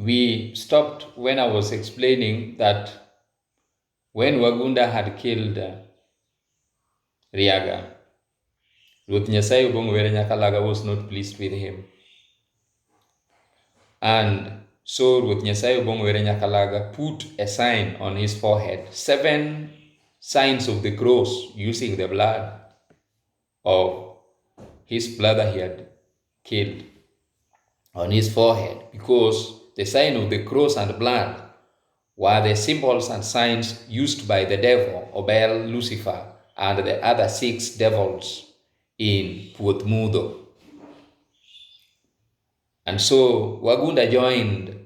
We stopped when I was explaining that when Wagunda had killed Riaga, Ruoth Nyasaye Obong'owere Nyakalaga was not pleased with him. And so Ruoth Nyasaye Obong'owere Nyakalaga put a sign on his forehead, 7 signs of the cross using the blood of his brother he had killed on his forehead, because the sign of the cross and blood were the symbols and signs used by the devil, Obel, Lucifer, and the other 6 devils in Puoth Mudho. And so Wagunda joined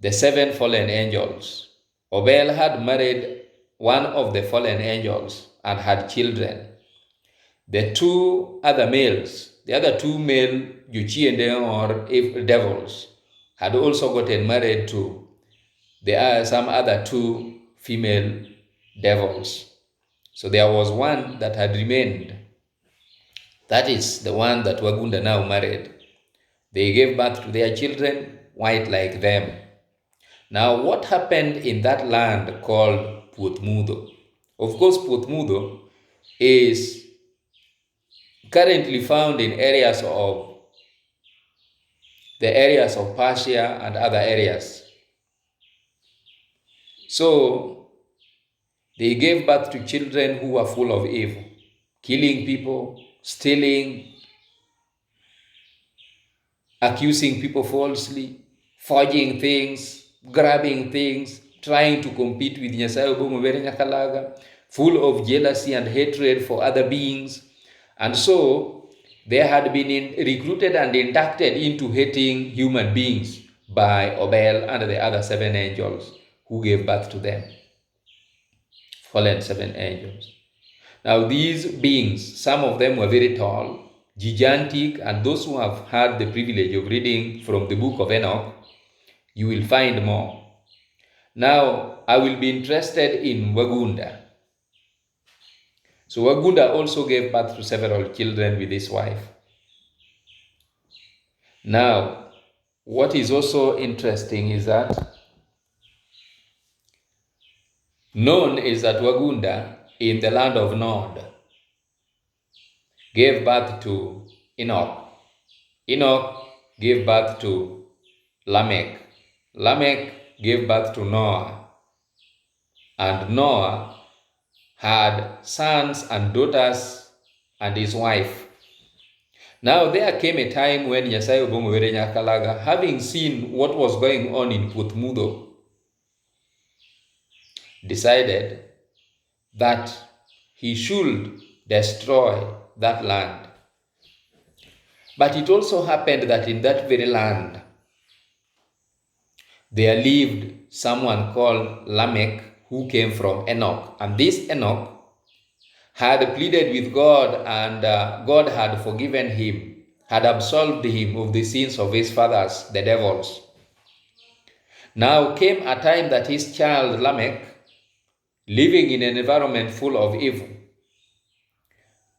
the 7 fallen angels. Obel had married one of the fallen angels and had children. The 2 other males, the other 2 male Juchiende or devils, had also gotten married to some other 2 female devils. So there was one that had remained. That is the one that Wagunda now married. They gave birth to their children, white like them. Now, what happened in that land called Puoth Mudho? Of course, Puoth Mudho is currently found in the areas of Persia and other areas. So they gave birth to children who were full of evil, killing people, stealing, accusing people falsely, forging things, grabbing things, trying to compete with Nyasaye Obong'owere Nyakalaga, full of jealousy and hatred for other beings. And so they had been recruited and inducted into hating human beings by Obel and the other 7 angels who gave birth to them. Fallen 7 angels. Now these beings, some of them were very tall, gigantic, and those who have had the privilege of reading from the book of Enoch, you will find more. Now, I will be interested in Wagunda. So Wagunda also gave birth to several children with his wife. Now, what is also interesting is that known is that Wagunda in the land of Nod gave birth to Enoch. Enoch gave birth to Lamech. Lamech gave birth to Noah. And Noah had sons and daughters and his wife. Now there came a time when Nyasaye Obong'owere Nyakalaga, having seen what was going on in Puoth Mudho, decided that he should destroy that land. But it also happened that in that very land, there lived someone called Lamech who came from Enoch. And this Enoch had pleaded with God, and God had forgiven him, had absolved him of the sins of his fathers, the devils. Now came a time that his child Lamech, living in an environment full of evil,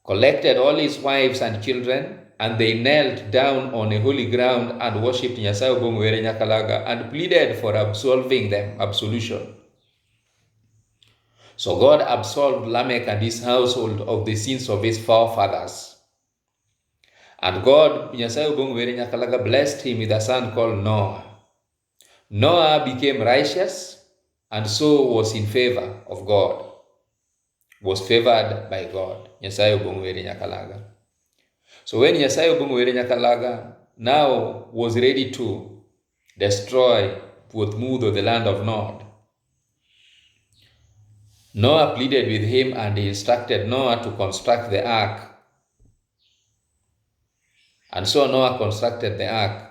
collected all his wives and children, and they knelt down on a holy ground and worshipped Nyasaye Obong'owere Nyakalaga and pleaded for absolving them, absolution. So God absolved Lamech and his household of the sins of his forefathers. And God, Nyasaye Obong'owere Nyakalaga, blessed him with a son called Noah. Noah became righteous and so was in favor of God, was favored by God, Nyasaye Obong'owere Nyakalaga. So when Nyasaye Obong'owere Nyakalaga now was ready to destroy Puoth Mudho, the land of Nod, Noah pleaded with him and he instructed Noah to construct the ark. And so Noah constructed the ark.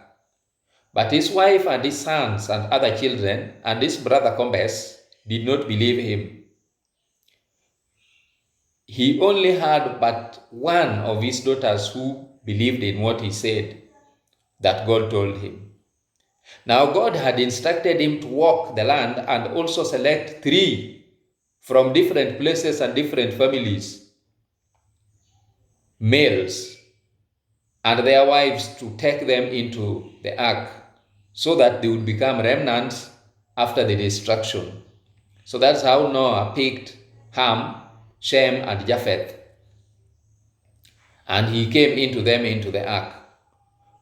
But his wife and his sons and other children and his brother Combes did not believe him. He only had but one of his daughters who believed in what he said, that God told him. Now God had instructed him to walk the land and also select 3 from different places and different families, males, and their wives, to take them into the ark. so that they would become remnants after the destruction. So that's how Noah picked Ham, Shem, and Japheth, and he came into them into the ark.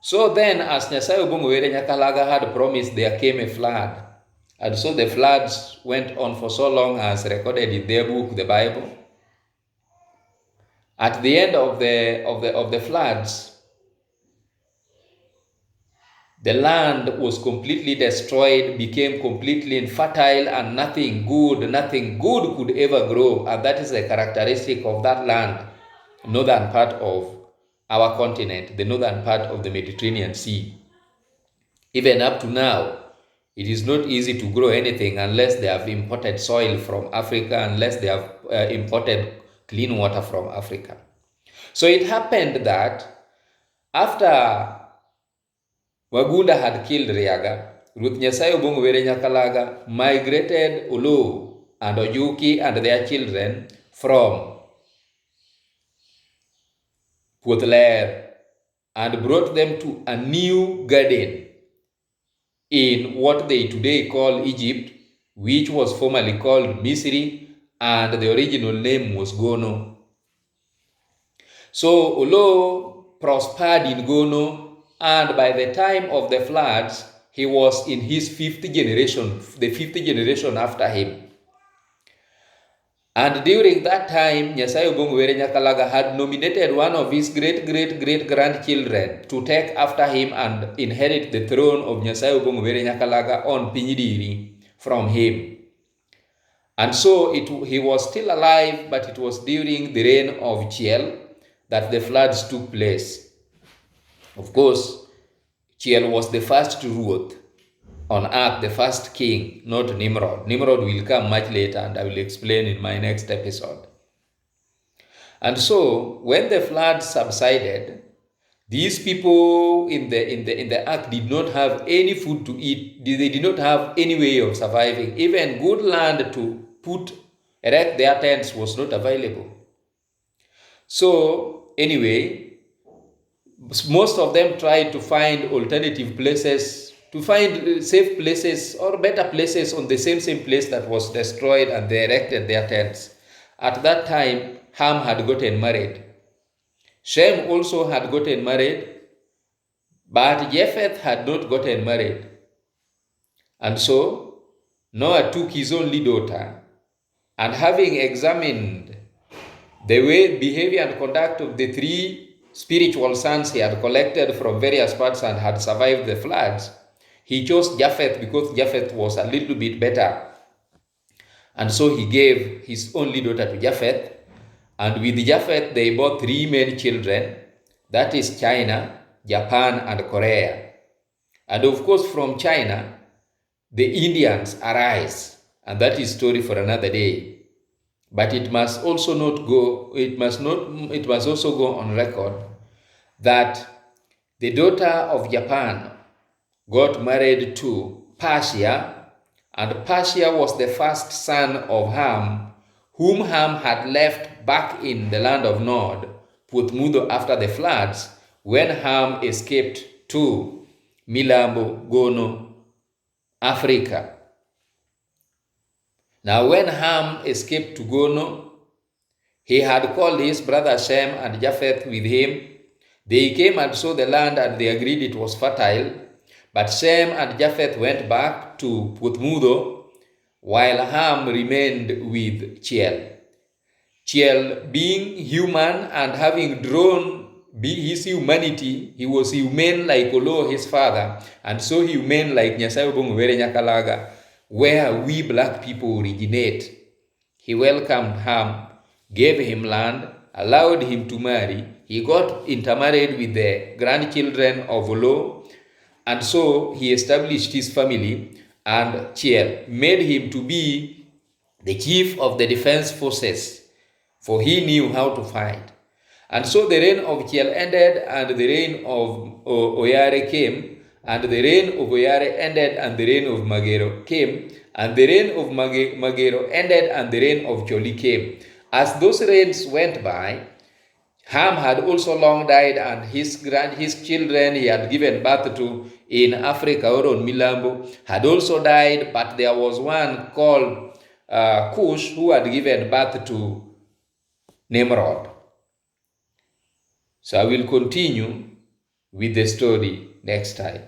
So then, as Nyasaye Obong'owere Nyakalaga had promised, there came a flood. And so the floods went on for so long as recorded in their book, the Bible. At the end of the floods, the land was completely destroyed, became completely infertile, and nothing good could ever grow. And that is a characteristic of that land, northern part of our continent, the northern part of the Mediterranean Sea. Even up to now, it is not easy to grow anything unless they have imported soil from Africa, unless they have imported clean water from Africa. So it happened that after Wagunda had killed Riaga, Ruth Nyasaye Obong'owere Nyakalaga migrated Olo and Ojuki and their children from Puoth Ler and brought them to a new garden in what they today call Egypt, which was formerly called Misri, and the original name was Gono. So Olo prospered in Gono, and by the time of the floods, he was in his fifth generation, the fifth generation after him. And during that time, Nyasaye Obong'owere Nyakalaga had nominated one of his great-grandchildren to take after him and inherit the throne of Nyasaye Obong'owere Nyakalaga on Pinyidiri from him. And so he was still alive, but it was during the reign of Chiel that the floods took place. Of course, Chiel was the first Ruoth on earth, the first king, not Nimrod. Nimrod will come much later, and I will explain in my next episode. And so, when the flood subsided, these people in the ark did not have any food to eat. They did not have any way of surviving. Even good land to erect their tents was not available. So, anyway, most of them tried to find alternative places, to find safe places or better places on the same place that was destroyed, and they erected their tents. At that time, Ham had gotten married. Shem also had gotten married, but Japheth had not gotten married. And so, Noah took his only daughter, and having examined the way, behavior, and conduct of the three spiritual sons he had collected from various parts and had survived the floods, he chose Japheth because Japheth was a little bit better. And so he gave his only daughter to Japheth. And with Japheth, they bore three male children. That is China, Japan, and Korea. And of course, from China, the Indians arise. And that is story for another day. But it must also go on record that the daughter of Japan got married to Persia, and Persia was the first son of Ham, whom Ham had left back in the land of Nod, Puothmutho, after the floods, when Ham escaped to Milambo, Gono, Africa. Now, when Ham escaped to Gono, he had called his brother Shem and Japheth with him. They came and saw the land, and they agreed it was fertile. But Shem and Japheth went back to Puothmutho, while Ham remained with Chiel. Chiel, being human and having drawn his humanity, he was humane like Olo, his father, and so humane like Nyasaye Obong'owere Nyakalaga, where we black people originate. He welcomed Ham, gave him land, allowed him to marry. He got intermarried with the grandchildren of Olo, and so he established his family, and Chiel made him to be the chief of the defense forces, for he knew how to fight. And so the reign of Chiel ended, and the reign of Oyare came, and the reign of Oyare ended, and the reign of Magero came, and the reign of Magero ended, and the reign of Choli came. As those reigns went by, Ham had also long died, and his children he had given birth to in Africa or on Milambo had also died, but there was one called Cush who had given birth to Nimrod. So I will continue with the story next time.